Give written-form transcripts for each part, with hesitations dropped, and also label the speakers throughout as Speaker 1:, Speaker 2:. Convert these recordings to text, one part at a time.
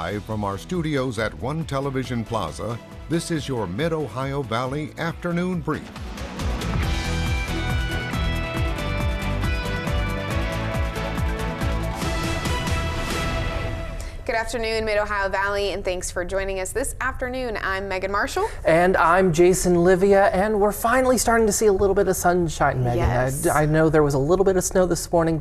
Speaker 1: Live from our studios at One Television Plaza, this is your Mid-Ohio Valley Afternoon Brief.
Speaker 2: Good afternoon, Mid-Ohio Valley, and thanks for joining us this afternoon. I'm Megan Marshall.
Speaker 3: And I'm Jason Leveille, and we're finally starting to see a little bit of sunshine, Megan.
Speaker 2: Yes.
Speaker 3: I know there was a little bit of snow this morning.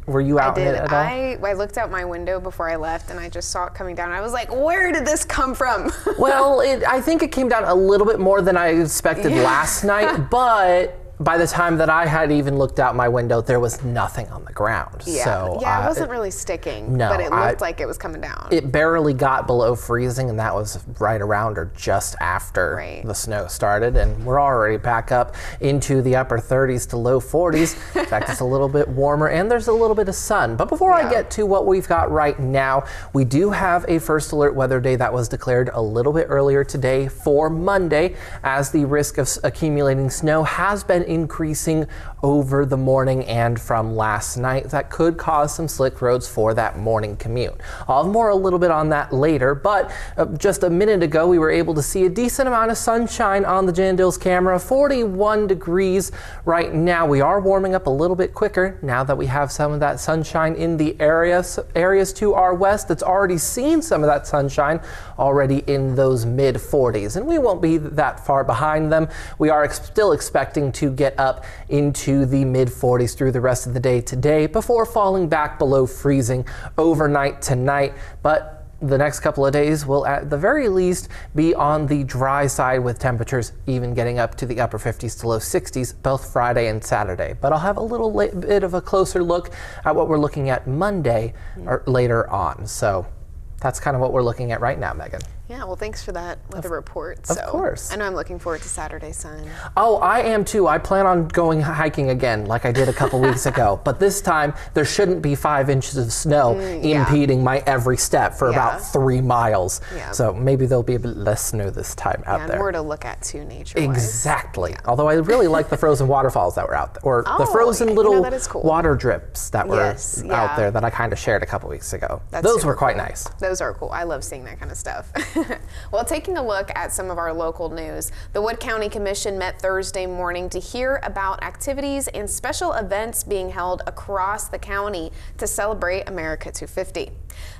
Speaker 3: Were you out in it at all?
Speaker 2: I looked out my window before I left, and I just saw it coming down. I was like, where did this come from?
Speaker 3: Well, I think it came down a little bit more than I expected last night, but by the time that I had even looked out my window, there was nothing on the ground.
Speaker 2: Yeah,
Speaker 3: so,
Speaker 2: it wasn't really sticking,
Speaker 3: no,
Speaker 2: but it looked like it was coming down.
Speaker 3: It barely got below freezing, and that was right around or just after the snow started, and we're already back up into the upper 30s to low 40s. In fact, it's a little bit warmer, and there's a little bit of sun. But before I get to what we've got right now, we do have a first alert weather day that was declared a little bit earlier today for Monday, as the risk of accumulating snow has been increasing over the morning and from last night. That could cause some slick roads for that morning commute. I'll have more a little bit on that later, but just a minute ago we were able to see a decent amount of sunshine on the Jandil's camera. 41 degrees right now. We are warming up a little bit quicker now that we have some of that sunshine in the areas to our west that's already seen some of that sunshine already in those mid 40s, and we won't be that far behind them. We are still expecting to get up into the mid 40s through the rest of the day today before falling back below freezing overnight tonight. But the next couple of days will at the very least be on the dry side, with temperatures even getting up to the upper 50s to low 60s both Friday and Saturday. But I'll have a little bit of a closer look at what we're looking at Monday or later on. So that's kind of what we're looking at right now, Megan.
Speaker 2: Yeah, well, thanks for that weather report.
Speaker 3: Of course.
Speaker 2: I know I'm looking forward to Saturday sun.
Speaker 3: Oh, I am too. I plan on going hiking again like I did a couple weeks ago. But this time, there shouldn't be 5 inches of snow impeding my every step for about 3 miles. Yeah. So maybe there'll be a bit less snow this time out there.
Speaker 2: And more to look at too, nature-wise.
Speaker 3: Exactly. Yeah. Although I really like the frozen waterfalls that were out there, or the frozen little water drips that were out there that I kind of shared a couple weeks ago. Those were quite nice.
Speaker 2: Those are cool. I love seeing that kind of stuff. Well, taking a look at some of our local news, the Wood County Commission met Thursday morning to hear about activities and special events being held across the county to celebrate America 250.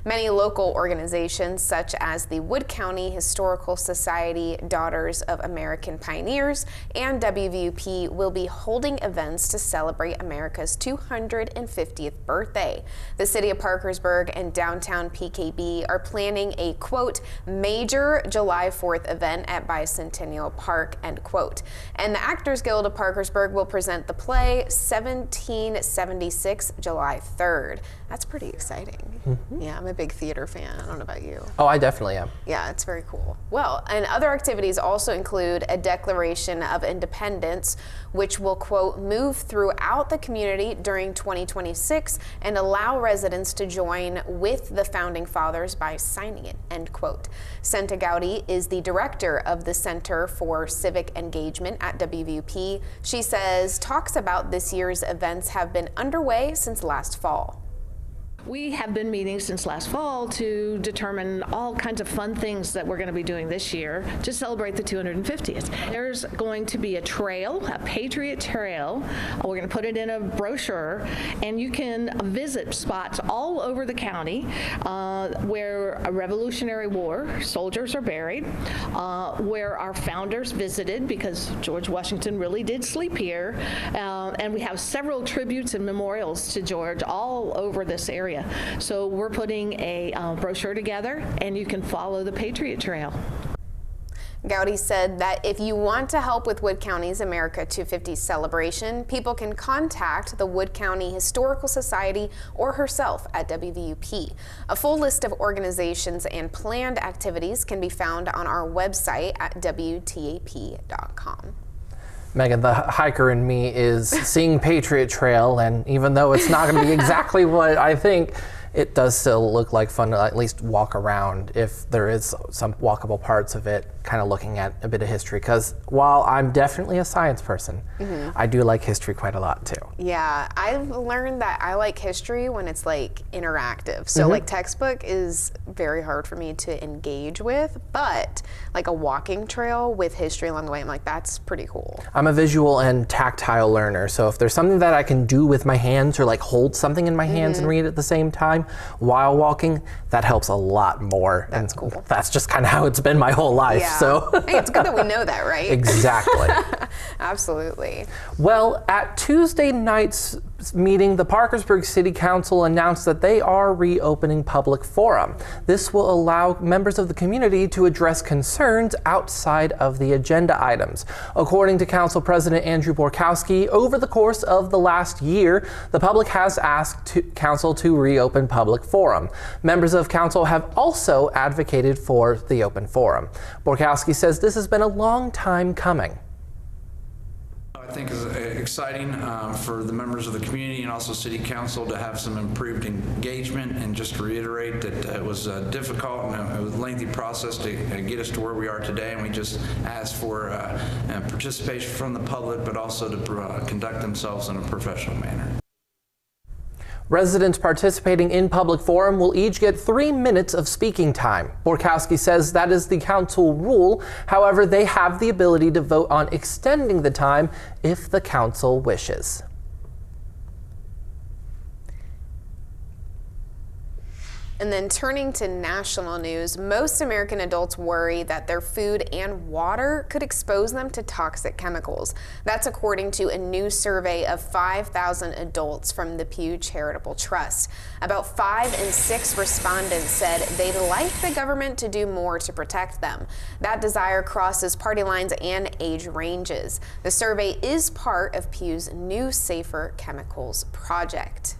Speaker 2: Many local organizations, such as the Wood County Historical Society, Daughters of American Pioneers, and WVUP, will be holding events to celebrate America's 250th birthday. The city of Parkersburg and downtown PKB are planning a, quote, major July 4th event at Bicentennial Park, end quote. And the Actors Guild of Parkersburg will present the play 1776, July 3rd. That's pretty exciting. Mm-hmm. Yeah, I'm a big theater fan. I don't know about you.
Speaker 3: Oh, I definitely am.
Speaker 2: Yeah, it's very cool. Well, and other activities also include a Declaration of Independence, which will, quote, move throughout the community during 2026 and allow residents to join with the Founding Fathers by signing it, end quote. Senta Gowdy is the director of the Center for Civic Engagement at WVUP. She says talks about this year's events have been underway since last fall.
Speaker 4: We have been meeting since last fall to determine all kinds of fun things that we're going to be doing this year to celebrate the 250th. There's going to be a trail, a Patriot Trail. We're going to put it in a brochure, and you can visit spots all over the county where a Revolutionary War soldiers are buried, where our founders visited, because George Washington really did sleep here, and we have several tributes and memorials to George all over this area. So we're putting a brochure together, and you can follow the Patriot Trail.
Speaker 2: Gowdy said that if you want to help with Wood County's America 250 celebration, people can contact the Wood County Historical Society or herself at WVUP. A full list of organizations and planned activities can be found on our website at WTAP.com.
Speaker 3: Megan, the hiker in me is seeing Patriot Trail, and even though it's not going to be exactly what I think, it does still look like fun to at least walk around if there is some walkable parts of it, kind of looking at a bit of history. Because while I'm definitely a science person, I do like history quite a lot too.
Speaker 2: Yeah, I've learned that I like history when it's like interactive. So like textbook is very hard for me to engage with, but like a walking trail with history along the way, I'm like, that's pretty cool.
Speaker 3: I'm a visual and tactile learner, so if there's something that I can do with my hands or like hold something in my hands and read at the same time while walking, that helps a lot more.
Speaker 2: That's
Speaker 3: and
Speaker 2: cool.
Speaker 3: That's just kind of how it's been my whole life.
Speaker 2: Yeah.
Speaker 3: So
Speaker 2: hey, it's good that we know that, right?
Speaker 3: Exactly.
Speaker 2: Absolutely.
Speaker 3: Well, at Tuesday night's meeting, the Parkersburg City Council announced that they are reopening public forum. This will allow members of the community to address concerns outside of the agenda items. According to Council President Andrew Borkowski, over the course of the last year, the public has asked Council to reopen public forum. Members of Council have also advocated for the open forum. Borkowski says this has been a long time coming.
Speaker 5: I think is exciting for the members of the community and also City Council to have some improved engagement, and just to reiterate that it was difficult and a lengthy process to get us to where we are today, and we just asked for participation from the public, but also to conduct themselves in a professional manner.
Speaker 3: Residents participating in public forum will each get 3 minutes of speaking time. Borkowski says that is the council rule. However, they have the ability to vote on extending the time if the council wishes.
Speaker 2: And then turning to national news, most American adults worry that their food and water could expose them to toxic chemicals. That's according to a new survey of 5,000 adults from the Pew Charitable Trust. About 5 in 6 respondents said they'd like the government to do more to protect them. That desire crosses party lines and age ranges. The survey is part of Pew's new Safer Chemicals project.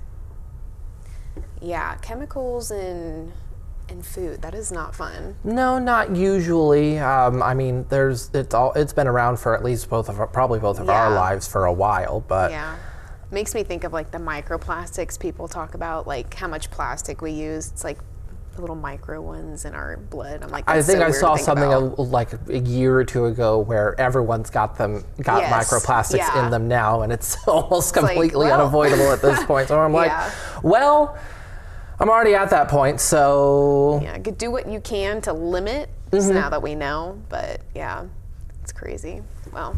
Speaker 2: Yeah, chemicals in food, that is not fun.
Speaker 3: No, not usually. I mean, it's been around for at least probably both of our lives for a while, but
Speaker 2: yeah. Makes me think of like the microplastics people talk about, like how much plastic we use. It's like the little micro ones in our blood. I'm like,
Speaker 3: I think
Speaker 2: so
Speaker 3: I saw something
Speaker 2: about.
Speaker 3: like a year or two ago where everyone's got microplastics in them now, and it's almost completely unavoidable at this point. So I'm like, well, I'm already at that point, so
Speaker 2: yeah, do what you can to limit. Now that we know, but yeah, it's crazy. Well,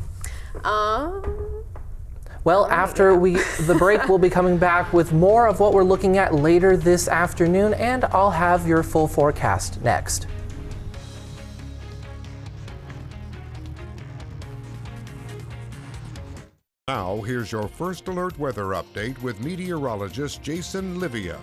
Speaker 2: after the break, we'll be coming back with more of what we're looking at later this afternoon, and I'll have your full forecast next.
Speaker 1: Now, here's your first alert weather update with meteorologist Jason Leveille.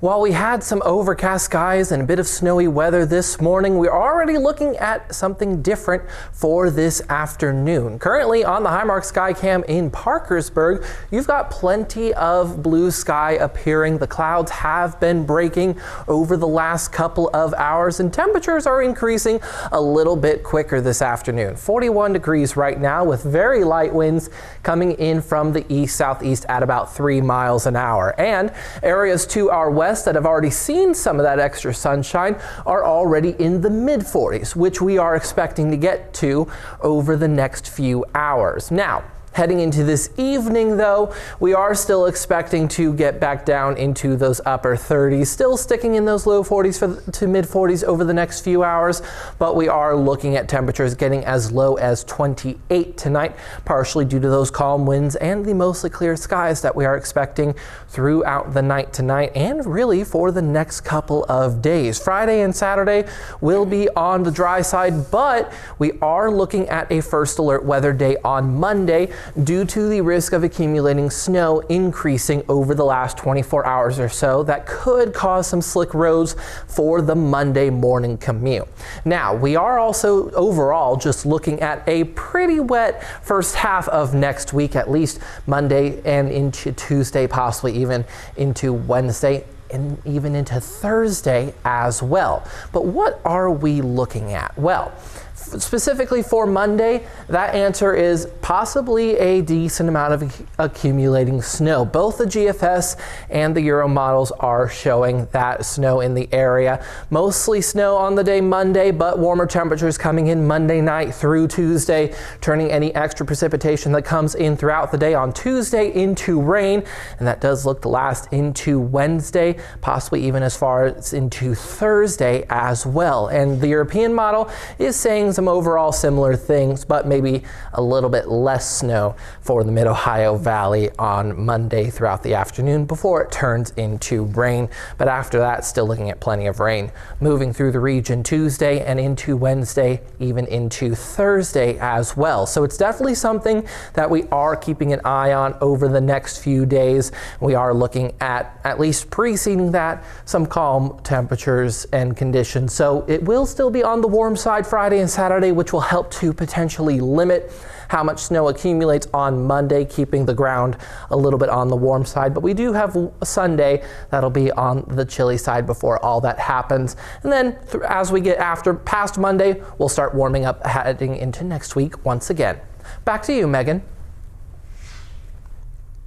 Speaker 3: While we had some overcast skies and a bit of snowy weather this morning, we're already looking at something different for this afternoon. Currently on the Highmark Skycam in Parkersburg, you've got plenty of blue sky appearing. The clouds have been breaking over the last couple of hours, and temperatures are increasing a little bit quicker this afternoon. 41 degrees right now with very light winds coming in from the east-southeast at about 3 miles an hour. And areas to our west that have already seen some of that extra sunshine are already in the mid-40s, which we are expecting to get to over the next few hours. Now, heading into this evening, though, we are still expecting to get back down into those upper 30s, still sticking in those low 40s to mid 40s over the next few hours, but we are looking at temperatures getting as low as 28 tonight, partially due to those calm winds and the mostly clear skies that we are expecting throughout the night tonight and really for the next couple of days. Friday and Saturday will be on the dry side, but we are looking at a first alert weather day on Monday, due to the risk of accumulating snow increasing over the last 24 hours or so that could cause some slick roads for the Monday morning commute. Now, we are also overall just looking at a pretty wet first half of next week, at least Monday and into Tuesday, possibly even into Wednesday and even into Thursday as well. But what are we looking at? Well, Specifically for Monday, that answer is possibly a decent amount of accumulating snow. Both the GFS and the Euro models are showing that snow in the area. Mostly snow on the day Monday, but warmer temperatures coming in Monday night through Tuesday, turning any extra precipitation that comes in throughout the day on Tuesday into rain, and that does look to last into Wednesday, possibly even as far as into Thursday as well. And the European model is saying some overall similar things, but maybe a little bit less snow for the Mid-Ohio Valley on Monday throughout the afternoon before it turns into rain. But after that, still looking at plenty of rain moving through the region Tuesday and into Wednesday, even into Thursday as well. So it's definitely something that we are keeping an eye on over the next few days. We are looking at least preceding that, some calm temperatures and conditions. So it will still be on the warm side Friday and Saturday, which will help to potentially limit how much snow accumulates on Monday, keeping the ground a little bit on the warm side. But we do have a Sunday that'll be on the chilly side before all that happens. And then as we get past Monday, we'll start warming up heading into next week once again. Back to you, Megan.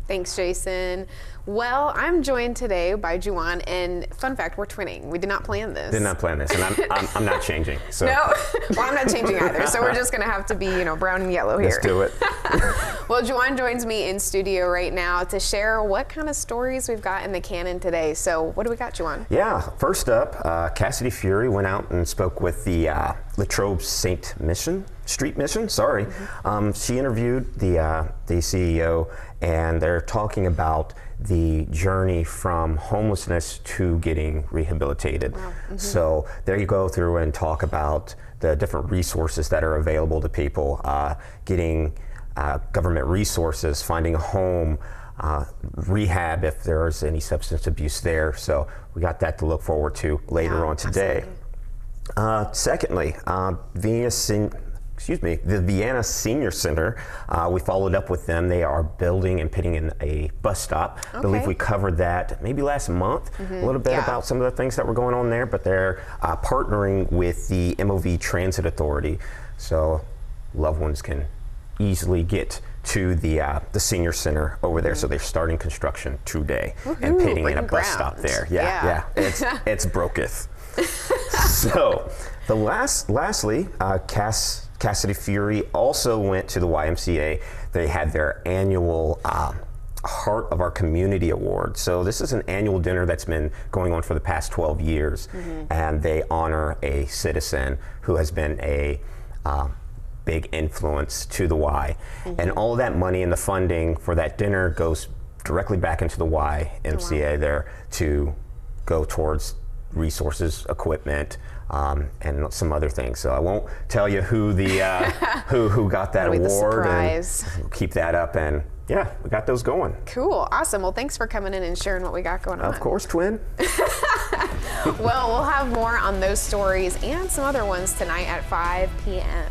Speaker 2: Thanks, Jason. Well, I'm joined today by Juwan, and fun fact, we're twinning. We did not plan this.
Speaker 6: Did not plan this, and I'm not changing. So.
Speaker 2: No, well, I'm not changing either, so we're just going to have to be, brown and yellow here.
Speaker 6: Let's do it.
Speaker 2: Well, Juwan joins me in studio right now to share what kind of stories we've got in the cannon today. So what do we got, Juwan?
Speaker 6: Yeah, first up, Cassidy Fury went out and spoke with the Latrobe Street Mission. Sorry.
Speaker 2: Mm-hmm.
Speaker 6: She interviewed the CEO, and they're talking about the journey from homelessness to getting rehabilitated.
Speaker 2: Wow. Mm-hmm.
Speaker 6: So there you go through and talk about the different resources that are available to people, getting government resources, finding a home, rehab if there's any substance abuse there. So we got that to look forward to later on today. Secondly, the Vienna Senior Center, we followed up with them. They are building and putting in a bus stop. I believe we covered that maybe last month, a little bit about some of the things that were going on there, but they're partnering with the MOV Transit Authority, so loved ones can easily get to the senior center over there. So they're starting construction today and putting in a bus stop there. Yeah. It's broketh. So the lastly, Cassidy Fury also went to the YMCA. They had their annual Heart of Our Community Award. So this is an annual dinner that's been going on for the past 12 years, and they honor a citizen who has been a big influence to the Y. And all of that money and the funding for that dinner goes directly back into the YMCA there to go towards resources, equipment, and some other things. So I won't tell you who the who got that award. And we'll keep that up, and yeah, we got those going.
Speaker 2: Cool, awesome. Well, thanks for coming in and sharing what we got going on.
Speaker 6: Of course, twin.
Speaker 2: Well, we'll have more on those stories and some other ones tonight at 5 p.m.